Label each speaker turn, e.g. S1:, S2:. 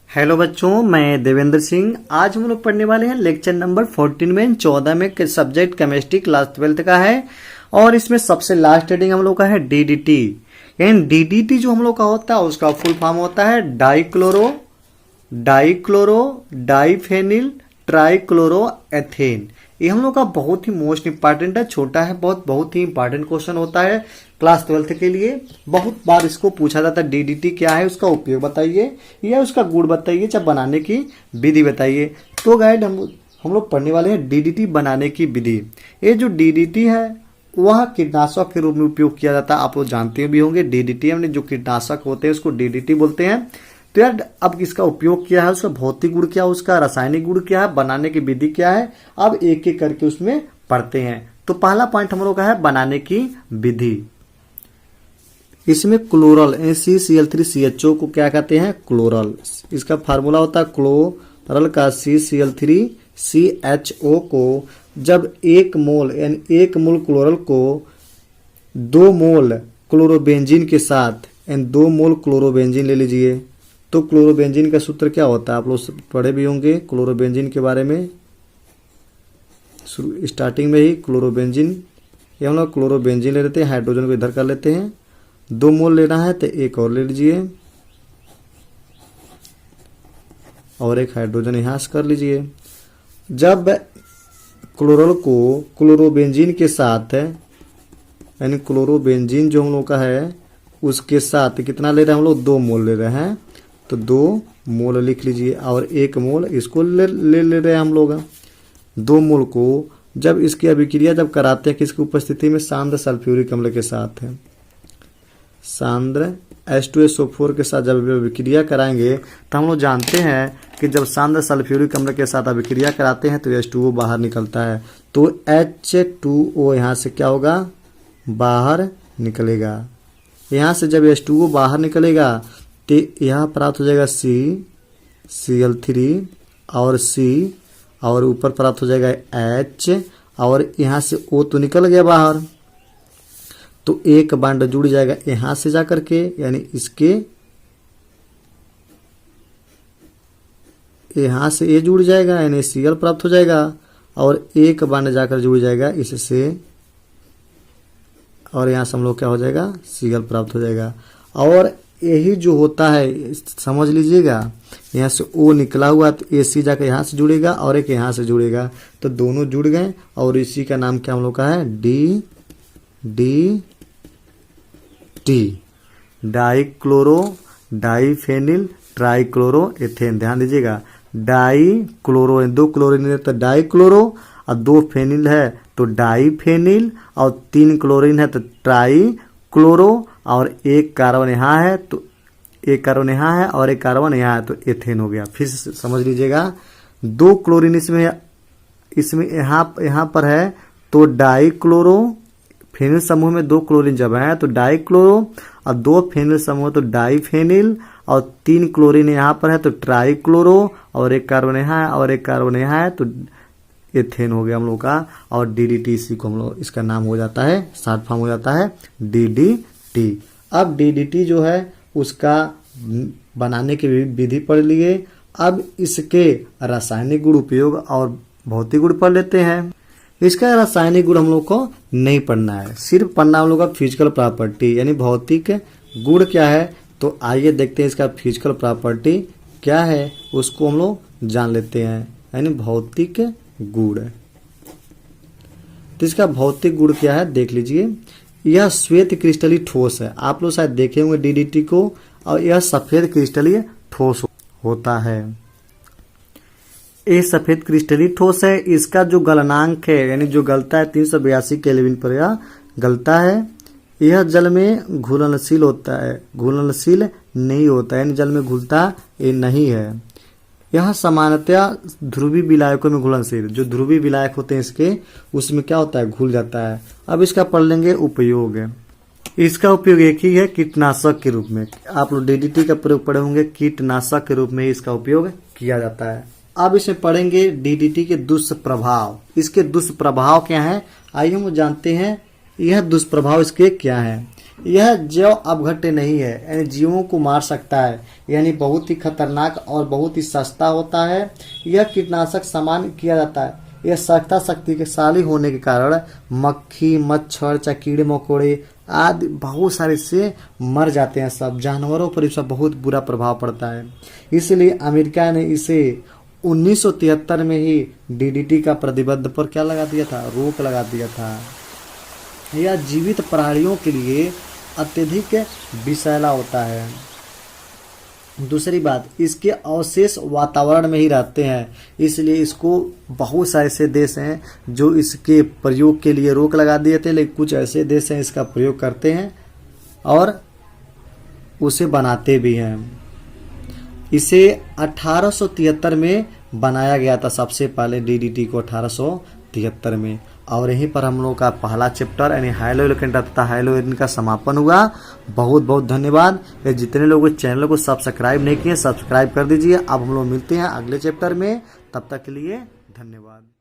S1: Hello बच्चों, मैं देवेंद्र सिंह। आज हम लोग पढ़ने वाले हैं लेक्चर नंबर 14 में 14 में सब्जेक्ट केमिस्ट्री क्लास 12 का है। और इसमें सबसे लास्ट हेडिंग हम लोग का है डीडीटी। यानी डीडीटी जो हम लोग का होता है उसका फुल फॉर्म होता है डाइक्लोरो डाइफेनिल ट्राइक्लोरो एथेन। ये हम लोग का बहुत ही मोस्ट इंपॉर्टेंट है, छोटा है, बहुत ही इंपॉर्टेंट क्वेश्चन होता है क्लास 12 के लिए। बहुत बार इसको पूछा जाता है डीडीटी क्या है, उसका उपयोग बताइए या उसका गुण बताइए, चाहे बनाने की विधि बताइए। तो गाइड हम लोग पढ़ने वाले हैं डीडीटी बनाने की विधि। ये जो डीडीटी है वह कीटनाशक के रूप में उपयोग किया जाता है। आप लोग जानते भी होंगे डीडीटी हमने जो कीटनाशक होते हैं उसको डीडीटी बोलते हैं। तो यार अब इसका उपयोग क्या है, उसका भौतिक गुण क्या है, उसका रासायनिक गुण क्या है, बनाने की विधि क्या है, अब एक एक करके उसमें पढ़ते हैं। तो पहला पॉइंट हम लोग का है बनाने की विधि। इसमें क्लोरल CCl3CHO को क्या कहते हैं, क्लोरल। इसका फार्मूला होता है क्लोरल का CCl3CHO को जब 1 मोल यानी 1 मोल क्लोरल को 2 मोल क्लोरोबेंजीन के साथ यानी 2 मोल क्लोरोबेंजीन ले लीजिए। तो क्लोरोबेंजीन का सूत्र क्या होता है, आप लोग पढ़े भी होंगे क्लोरोबेंजीन के बारे में। स्टार्टिंग में ही क्लोरोबेंजीन, ये हम लोग क्लोरोबेंजीन ले लेते हैं, हाइड्रोजन को इधर कर लेते हैं। 2 मोल लेना है तो एक और ले लीजिए और एक हाइड्रोजन यहां से कर लीजिए। जब क्लोरल को क्लोरोबेंजीन के साथ यानी क्लोरोबेंजीन जो हम लोग का है उसके साथ कितना ले रहे हैं हम लोग, 2 मोल ले रहे हैं। तो 2 मोल लिख लीजिए और 1 मोल इसको ले रहे हैं हम लोग। 2 मोल को जब इसकी अभिक्रिया जब कराते हैं किसकी उपस्थिति में, सांद्र सल्फ्यूरिक अम्ल के साथ है, सांद्र H2SO4 के साथ जब अभिक्रिया कराएंगे तो हम लोग जानते हैं कि जब सांद्र सल्फ्यूरिक अम्ल के साथ अभिक्रिया कराते हैं तो H2O बाहर निकलता है। तो H2O यहाँ से क्या होगा, बाहर निकलेगा। यहाँ से जब H2O बाहर निकलेगा तो यहाँ प्राप्त हो जाएगा CCl3 और C और ऊपर प्राप्त हो जाएगा H और यहाँ से O तो निकल गया बाहर। तो एक बॉन्ड जुड़ जाएगा यहां से जाकर के, यानी इसके यहां से ये जुड़ जाएगा यानी Cl प्राप्त हो जाएगा और एक बॉन्ड जाकर जुड़ जाएगा इससे और यहां से हम लोग क्या हो जाएगा, Cl प्राप्त हो जाएगा। और यही जो होता है समझ लीजिएगा, यहाँ से O निकला हुआ तो AC जाकर यहाँ से जुड़ेगा और एक यहाँ से जुड़ेगा, तो दोनों जुड़ गए और इसी का नाम क्या हम लोग का है, डाइक्लोरो डाइफेनिल ट्राइक्लोरो एथेन। ध्यान दीजिएगा, डाइक्लोरो 2 क्लोरीन है तो डाइक्लोरो और 2 फेनिल है तो डाइफेनिल और 3 क्लोरीन है तो ट्राइक्लोरो और 1 कार्बन यहाँ है तो 1 कार्बन यहाँ है और 1 कार्बन यहाँ है तो एथेन हो गया। फिर समझ लीजिएगा, 2 क्लोरीन इसमें यहाँ पर है तो डाइक्लोरो, फेनिल समूह में 2 क्लोरीन जब है तो डाइक्लोरो और 2 फेनिल समूह तो डाइफेनिल और 3 क्लोरीन यहाँ पर है तो ट्राइक्लोरो और 1 कार्बन यहाँ है और 1 कार्बन यहाँ है तो एथेन हो गया हम लोग का। और डीडीटी इसी को हम लोग इसका नाम हो जाता है, शॉर्ट फॉर्म हो जाता है डीडीटी। अब डीडीटी जो है उसका बनाने की विधि पढ़ लिए। अब इसके रासायनिक गुण, उपयोग और भौतिक गुण पढ़ लेते हैं। इसका रासायनिक गुण हम लोग को नहीं पढ़ना है, सिर्फ पढ़ना हम लोग का फिजिकल प्रॉपर्टी यानी भौतिक गुण क्या है। तो आइए देखते हैं इसका फिजिकल प्रॉपर्टी क्या है, उसको हम लोग जान लेते हैं, यानी भौतिक गुण। तो इसका भौतिक गुण क्या है देख लीजिए। यह श्वेत क्रिस्टलीय ठोस है, आप लोग शायद देखे होंगे डीडीटी को, और यह सफेद क्रिस्टलीय ठोस होता है। ये सफेद क्रिस्टलीय ठोस है। इसका जो गलनांक है यानी जो गलता है 382 केल्विन पर यह गलता है। यह जल में घुलनशील होता है, घुलनशील नहीं होता है, यानी जल में घुलता ये नहीं है। यह सामान्यतया ध्रुवीय विलायकों में घुलनशील, जो ध्रुवीय विलायक होते हैं इसके उसमें क्या होता है, घुल जाता है। अब इसका पढ़ लेंगे उपयोग। इसका उपयोग एक ही है, कीटनाशक के रूप में। आप लोग डीडीटी का प्रयोग पढ़े होंगे, कीटनाशक के रूप में इसका उपयोग किया जाता है। अब इसमें पढ़ेंगे डीडीटी के दुष्प्रभाव। इसके दुष्प्रभाव क्या है आइए हम जानते हैं। यह दुष्प्रभाव इसके क्या हैं? यह जैव अपघट्य नहीं है, यानी जीवों को मार सकता है, यानी बहुत ही खतरनाक और बहुत ही सस्ता होता है। यह कीटनाशक समान किया जाता है। यह सख्ता शक्तिशाली होने के कारण मक्खी, मच्छर, चाहे कीड़े मकोड़े आदि बहुत सारे से मर जाते हैं। सब जानवरों पर इसका बहुत बुरा प्रभाव पड़ता है। इसलिए अमेरिका ने इसे 1973 में ही डीडीटी का प्रतिबंध पर क्या लगा दिया था? रोक लगा दिया था। यह जीवित प्राणियों के लिए अत्यधिक विषैला होता है। दूसरी बात, इसके अवशेष वातावरण में ही रहते हैं, इसलिए इसको बहुत सारे ऐसे देश हैं जो इसके प्रयोग के लिए रोक लगा दिए थे, लेकिन कुछ ऐसे देश हैं इसका प्रयोग करते हैं और उसे बनाते भी हैं। इसे 1873 में बनाया गया था, सबसे पहले डीडीटी को 1873 में। और यहीं पर हम लोग का पहला चैप्टर यानी हाइलोइलेकेंट तथा हाइलोइरिन का समापन हुआ। बहुत बहुत धन्यवाद। जितने लोग चैनल को सब्सक्राइब नहीं किए सब्सक्राइब कर दीजिए। अब हम लोग मिलते हैं अगले चैप्टर में, तब तक के लिए धन्यवाद।